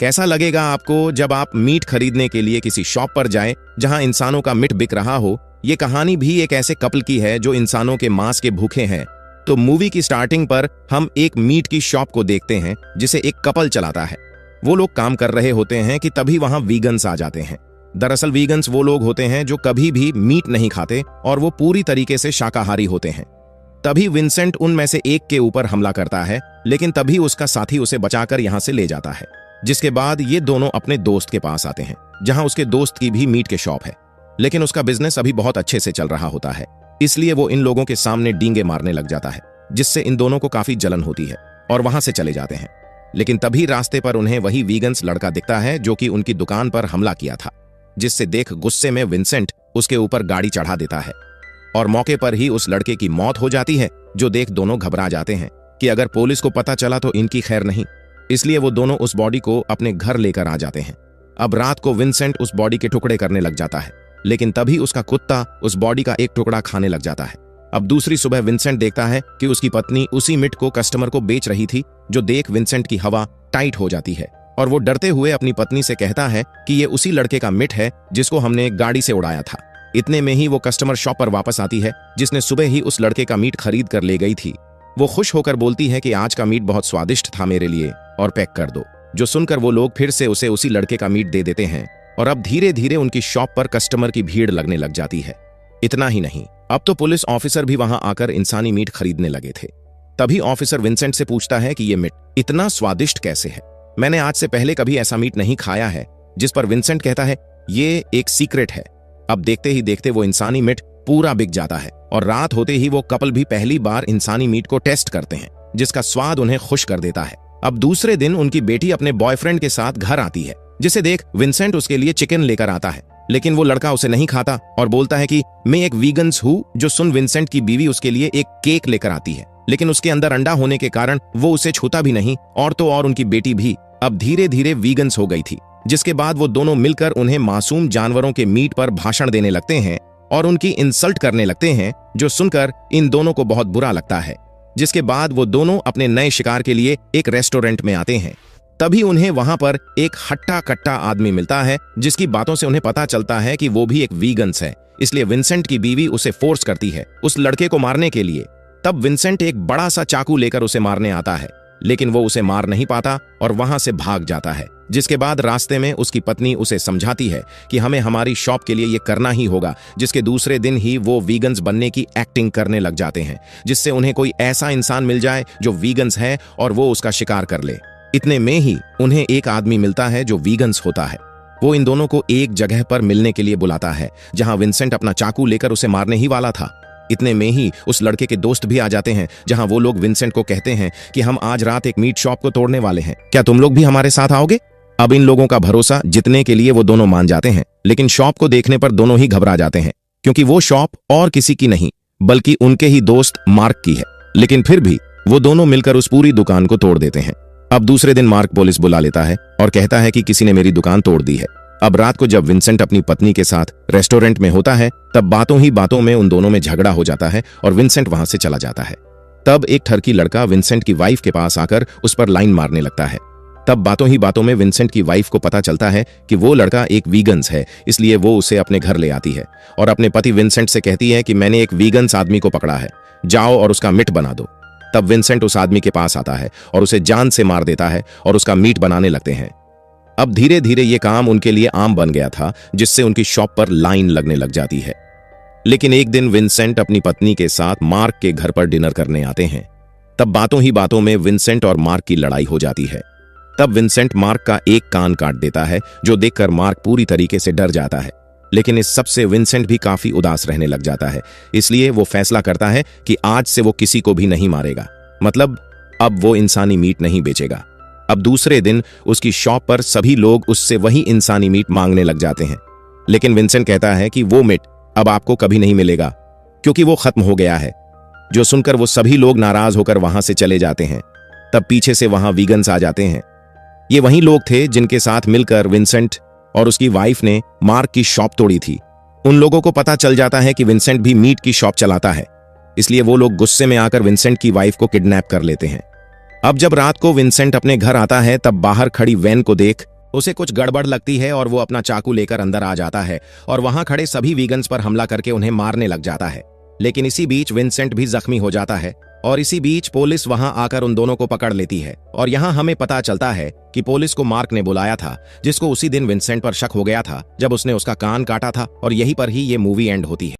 कैसा लगेगा आपको जब आप मीट खरीदने के लिए किसी शॉप पर जाएं जहां इंसानों का मीट बिक रहा हो। ये कहानी भी एक ऐसे कपल की है जो इंसानों के मांस के भूखे हैं। तो मूवी की स्टार्टिंग पर हम एक मीट की शॉप को देखते हैं जिसे एक कपल चलाता है। वो लोग काम कर रहे होते हैं कि तभी वहां वीगन्स आ जाते हैं। दरअसल वीगन्स वो लोग होते हैं जो कभी भी मीट नहीं खाते और वो पूरी तरीके से शाकाहारी होते हैं। तभी विंसेंट उनमें से एक के ऊपर हमला करता है, लेकिन तभी उसका साथी उसे बचाकर यहां से ले जाता है। जिसके बाद ये दोनों अपने दोस्त के पास आते हैं जहां उसके दोस्त की भी मीट के शॉप है, लेकिन उसका बिजनेस अभी बहुत अच्छे से चल रहा होता है। इसलिए वो इन लोगों के सामने डींगे मारने लग जाता है, जिससे इन दोनों को काफी जलन होती है और वहां से चले जाते हैं। लेकिन तभी रास्ते पर उन्हें वही वीगन्स लड़का दिखता है जो कि उनकी दुकान पर हमला किया था, जिससे देख गुस्से में विंसेंट उसके ऊपर गाड़ी चढ़ा देता है और मौके पर ही उस लड़के की मौत हो जाती है। जो देख दोनों घबरा जाते हैं कि अगर पुलिस को पता चला तो इनकी खैर नहीं, इसलिए वो दोनों उस बॉडी को अपने घर लेकर आ जाते हैं। अब रात को विंसेंट उस बॉडी के टुकड़े करने लग जाता है, लेकिन तभी उसका कुत्ता उस बॉडी का एक टुकड़ा खाने लग जाता है। अब दूसरी सुबह विंसेंट देखता है कि उसकी पत्नी उसी मीट को कस्टमर को बेच रही थी। जो देख विंसेंट की हवा टाइट हो जाती है और वो डरते हुए अपनी पत्नी से कहता है कि ये उसी लड़के का मीट है जिसको हमने गाड़ी से उड़ाया था। इतने में ही वो कस्टमर शॉप पर वापस आती है जिसने सुबह ही उस लड़के का मीट खरीद कर ले गई थी। वो खुश होकर बोलती है कि आज का मीट बहुत स्वादिष्ट था मेरे लिए और पैक कर दो। जो सुनकर वो लोग फिर से उसे उसी लड़के का मीट दे देते हैं और अब धीरे धीरे उनकी शॉप पर कस्टमर की भीड़ लगने लग जाती है। इतना ही नहीं, अब तो पुलिस ऑफिसर भी वहां आकर इंसानी मीट खरीदने लगे थे। तभी ऑफिसर विंसेंट से पूछता है कि ये मीट इतना स्वादिष्ट कैसे है, मैंने आज से पहले कभी ऐसा मीट नहीं खाया है। जिस पर विंसेंट कहता है ये एक सीक्रेट है। अब देखते ही देखते वो इंसानी मीट पूरा बिक जाता है और रात होते ही वो कपल भी पहली बार इंसानी मीट को टेस्ट करते हैं, जिसका स्वाद उन्हें खुश कर देता है। अब दूसरे दिन उनकी बेटी अपने बॉयफ्रेंड के साथ घर आती है, जिसे देख विंसेंट उसके लिए चिकन लेकर आता है, लेकिन वो लड़का उसे नहीं खाता और बोलता है कि मैं एक वीगन्स हूँ। जो सुन विंसेंट की बीवी उसके लिए एक केक लेकर आती है, लेकिन उसके अंदर अंडा होने के कारण वो उसे छूता भी नहीं। और तो और उनकी बेटी भी अब धीरे धीरे वीगन्स हो गई थी। जिसके बाद वो दोनों मिलकर उन्हें मासूम जानवरों के मीट पर भाषण देने लगते हैं और उनकी इंसल्ट करने लगते हैं, जो सुनकर इन दोनों को बहुत बुरा लगता है। जिसके बाद वो दोनों अपने नए शिकार के लिए एक रेस्टोरेंट में आते हैं। तभी उन्हें वहां पर एक हट्टा कट्टा आदमी मिलता है, जिसकी बातों से उन्हें पता चलता है कि वो भी एक वीगन्स है। इसलिए विंसेंट की बीवी उसे फोर्स करती है उस लड़के को मारने के लिए। तब विंसेंट एक बड़ा सा चाकू लेकर उसे मारने आता है, लेकिन वो उसे मार नहीं पाता और वहां से भाग जाता है। जिसके बाद रास्ते में उसकी पत्नी उसे समझाती है कि हमें हमारी शॉप के लिए ये करना ही होगा। जिसके दूसरे दिन ही वो वीगन्स बनने की एक्टिंग करने लग जाते हैं, जिससे उन्हें कोई ऐसा इंसान मिल जाए जो वीगन्स है और वो उसका शिकार कर ले। इतने में ही उन्हें एक आदमी मिलता है जो वीगन्स होता है। वो इन दोनों को एक जगह पर मिलने के लिए बुलाता है जहां विंसेंट अपना चाकू लेकर उसे मारने ही वाला था। इतने में ही उस लड़के के दोस्त भी आ जाते हैं, जहां वो लोग विंसेंट को कहते हैं कि हम आज रात एक मीट शॉप को तोड़ने वाले हैं, क्या तुम लोग भी हमारे साथ आओगे। अब इन लोगों का भरोसा जीतने के लिए वो दोनों मान जाते हैं, लेकिन शॉप को देखने पर दोनों ही घबरा जाते हैं, क्योंकि वो शॉप और किसी की नहीं बल्कि उनके ही दोस्त मार्क की है। लेकिन फिर भी वो दोनों मिलकर उस पूरी दुकान को तोड़ देते हैं। अब दूसरे दिन मार्क पुलिस बुला लेता है और कहता है कि किसी ने मेरी दुकान तोड़ दी है। अब रात को जब विंसेंट अपनी पत्नी के साथ रेस्टोरेंट में होता है, तब बातों ही बातों में उन दोनों में झगड़ा हो जाता है और विंसेंट वहां से चला जाता है। तब एक ठरकी लड़का विंसेंट की वाइफ के पास आकर उस पर लाइन मारने लगता है। तब बातों ही बातों में विंसेंट की वाइफ को पता चलता है कि वो लड़का एक वीगन्स है, इसलिए वो उसे अपने घर ले आती है और अपने पति विंसेंट से कहती है कि मैंने एक वीगन्स आदमी को पकड़ा है, जाओ और उसका मीट बना दो। तब विंसेंट उस आदमी के पास आता है और उसे जान से मार देता है और उसका मीट बनाने लगते हैं। अब धीरे धीरे ये काम उनके लिए आम बन गया था, जिससे उनकी शॉप पर लाइन लगने लग जाती है। लेकिन एक दिन विंसेंट अपनी पत्नी के साथ मार्क के घर पर डिनर करने आते हैं। तब बातों ही बातों में विंसेंट और मार्क की लड़ाई हो जाती है। तब विंसेंट मार्क का एक कान काट देता है, जो देखकर मार्क पूरी तरीके से डर जाता है। लेकिन इस सब से विंसेंट भी काफी उदास रहने लग जाता है, इसलिए वो फैसला करता है कि आज से वो किसी को भी नहीं मारेगा, मतलब अब वो इंसानी मीट नहीं बेचेगा। अब दूसरे दिन उसकी शॉप पर सभी लोग उससे वही इंसानी मीट मांगने लग जाते हैं, लेकिन विंसेंट कहता है कि वो मीट अब आपको कभी नहीं मिलेगा क्योंकि वो खत्म हो गया है। जो सुनकर वो सभी लोग नाराज होकर वहां से चले जाते हैं। तब पीछे से वहां वीगन्स आ जाते हैं। ये वही लोग थे जिनके साथ मिलकर विंसेंट और उसकी वाइफ ने मार्क की शॉप तोड़ी थी। उन लोगों को पता चल जाता है कि विंसेंट भी मीट की शॉप चलाता है, इसलिए वो लोग गुस्से में आकर विंसेंट की वाइफ को किडनैप कर लेते हैं। अब जब रात को विंसेंट अपने घर आता है तब बाहर खड़ी वैन को देख उसे कुछ गड़बड़ लगती है और वो अपना चाकू लेकर अंदर आ जाता है और वहां खड़े सभी वीगन्स पर हमला करके उन्हें मारने लग जाता है। लेकिन इसी बीच विंसेंट भी जख्मी हो जाता है और इसी बीच पुलिस वहां आकर उन दोनों को पकड़ लेती है और यहाँ हमें पता चलता है कि पुलिस को मार्क ने बुलाया था, जिसको उसी दिन विंसेंट पर शक हो गया था जब उसने उसका कान काटा था, और यहीं पर ही ये मूवी एंड होती है।